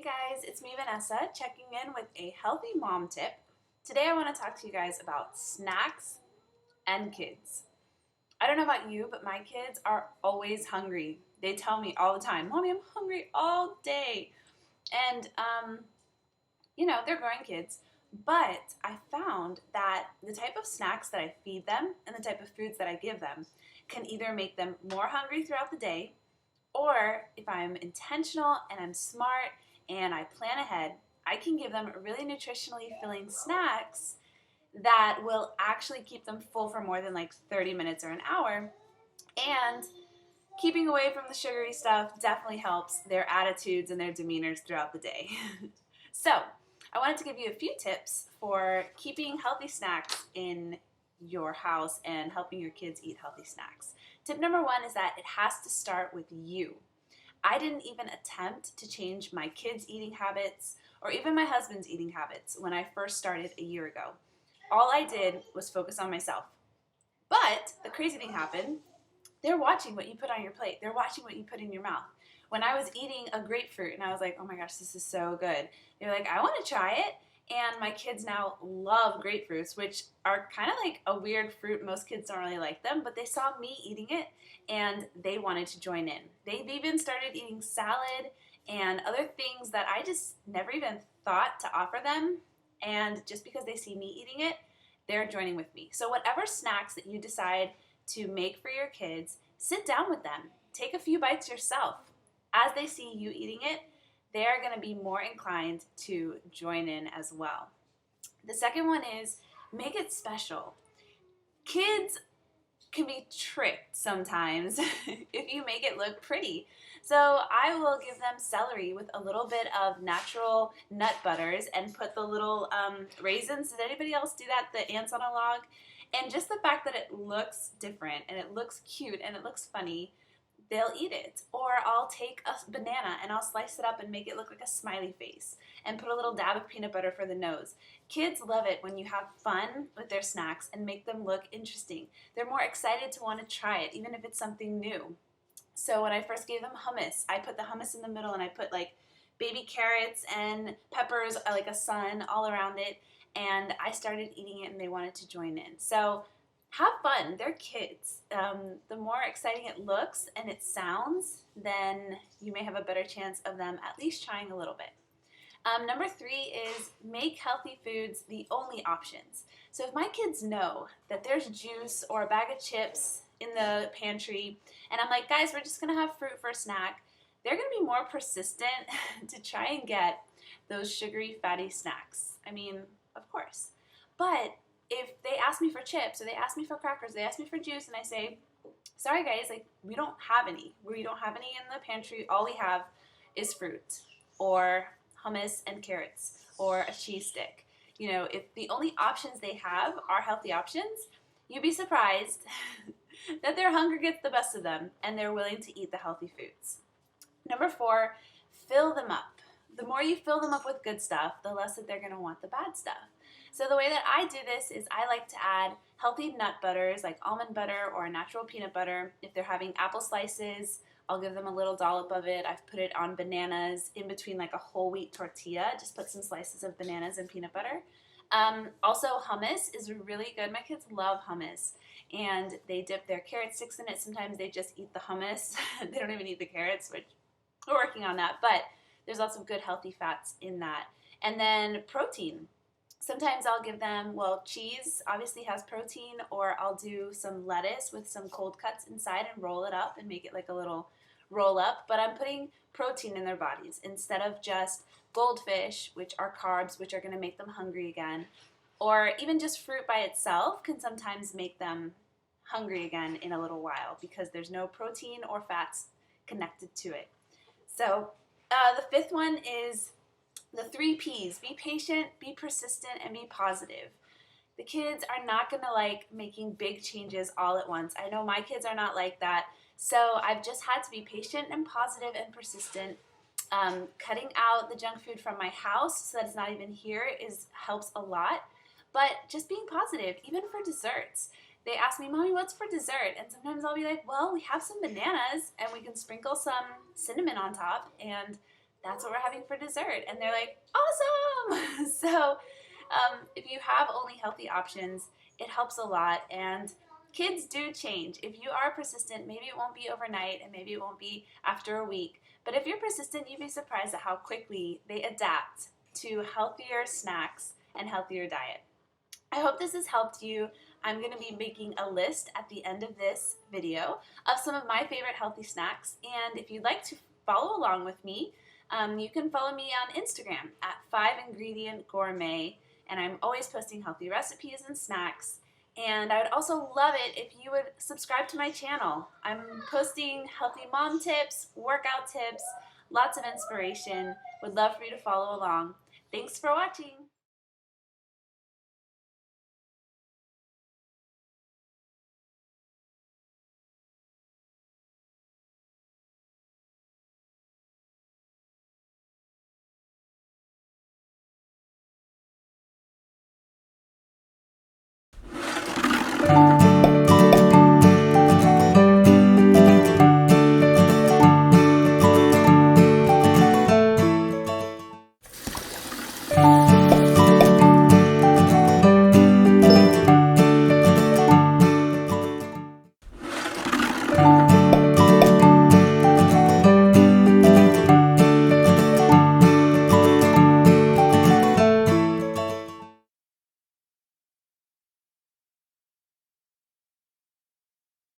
guys, it's me Vanessa checking in with a healthy mom tip. Today I want to talk to you guys about snacks and kids. I don't know about you, but my kids are always hungry. They tell me all the time, "Mommy, I'm hungry all day." And they're growing kids, but I found that the type of snacks that I feed them and the type of foods that I give them can either make them more hungry throughout the day, or if I'm intentional and I'm smart and I plan ahead, I can give them really nutritionally filling snacks that will actually keep them full for more than like 30 minutes or an hour. And keeping away from the sugary stuff definitely helps their attitudes and their demeanors throughout the day. So, I wanted to give you a few tips for keeping healthy snacks in your house and helping your kids eat healthy snacks. Tip number one is that it has to start with you. I didn't even attempt to change my kids' eating habits or even my husband's eating habits when I first started a year ago. All I did was focus on myself. But the crazy thing happened. They're watching what you put on your plate. They're watching what you put in your mouth. When I was eating a grapefruit and I was like, oh my gosh, this is so good. They're like, I want to try it. And my kids now love grapefruits, which are kind of like a weird fruit. Most kids don't really like them, but they saw me eating it and they wanted to join in. They've even started eating salad and other things that I just never even thought to offer them. And just because they see me eating it, they're joining with me. So whatever snacks that you decide to make for your kids, sit down with them. Take a few bites yourself. As they see you eating it, they're going to be more inclined to join in as well. The second one is make it special. Kids can be tricked sometimes if you make it look pretty. So I will give them celery with a little bit of natural nut butters and put the little raisins. Did anybody else do that? The ants on a log? And just the fact that it looks different and it looks cute and it looks funny, they'll eat it. Or I'll take a banana and I'll slice it up and make it look like a smiley face and put a little dab of peanut butter for the nose. Kids love it when you have fun with their snacks and make them look interesting. They're more excited to want to try it, even if it's something new. So when I first gave them hummus, I put the hummus in the middle and I put like baby carrots and peppers, like a sun all around it. And I started eating it and they wanted to join in. So have fun. They're kids. The more exciting it looks and it sounds, then you may have a better chance of them at least trying a little bit. Number three is make healthy foods the only options. So if my kids know that there's juice or a bag of chips in the pantry, and I'm like, guys, we're just going to have fruit for a snack, they're going to be more persistent to try and get those sugary, fatty snacks. I mean, of course. But if they ask me for chips or they ask me for crackers, they ask me for juice, and I say, sorry guys, like we don't have any. We don't have any in the pantry. All we have is fruit or hummus and carrots or a cheese stick. You know, if the only options they have are healthy options, you'd be surprised that their hunger gets the best of them and they're willing to eat the healthy foods. Number four, fill them up. The more you fill them up with good stuff, the less that they're going to want the bad stuff. So the way that I do this is I like to add healthy nut butters like almond butter or natural peanut butter. If they're having apple slices, I'll give them a little dollop of it. I've put it on bananas in between like a whole wheat tortilla. Just put some slices of bananas and peanut butter. Also, hummus is really good. My kids love hummus, and they dip their carrot sticks in it. Sometimes they just eat the hummus. They don't even eat the carrots, which we're working on that. But there's lots of good healthy fats in that. And then protein. Sometimes I'll give them, cheese obviously has protein, or I'll do some lettuce with some cold cuts inside and roll it up and make it like a little roll up. But I'm putting protein in their bodies instead of just goldfish, which are carbs, which are going to make them hungry again. Or even just fruit by itself can sometimes make them hungry again in a little while because there's no protein or fats connected to it. So the fifth one is the 3 Ps. Be patient, be persistent, and be positive. The kids are not going to like making big changes all at once. I know my kids are not like that. So I've just had to be patient and positive and persistent. Cutting out the junk food from my house so that it's not even here helps a lot. But just being positive, even for desserts. They ask me, Mommy, what's for dessert? And sometimes I'll be like, well, we have some bananas and we can sprinkle some cinnamon on top and that's what we're having for dessert. And they're like, awesome! So if you have only healthy options, it helps a lot. And kids do change. If you are persistent, maybe it won't be overnight and maybe it won't be after a week. But if you're persistent, you'd be surprised at how quickly they adapt to healthier snacks and healthier diet. I hope this has helped you. I'm going to be making a list at the end of this video of some of my favorite healthy snacks. And if you'd like to follow along with me, you can follow me on Instagram at 5Ingredient Gourmet. And I'm always posting healthy recipes and snacks. And I would also love it if you would subscribe to my channel. I'm posting healthy mom tips, workout tips, lots of inspiration. Would love for you to follow along. Thanks for watching.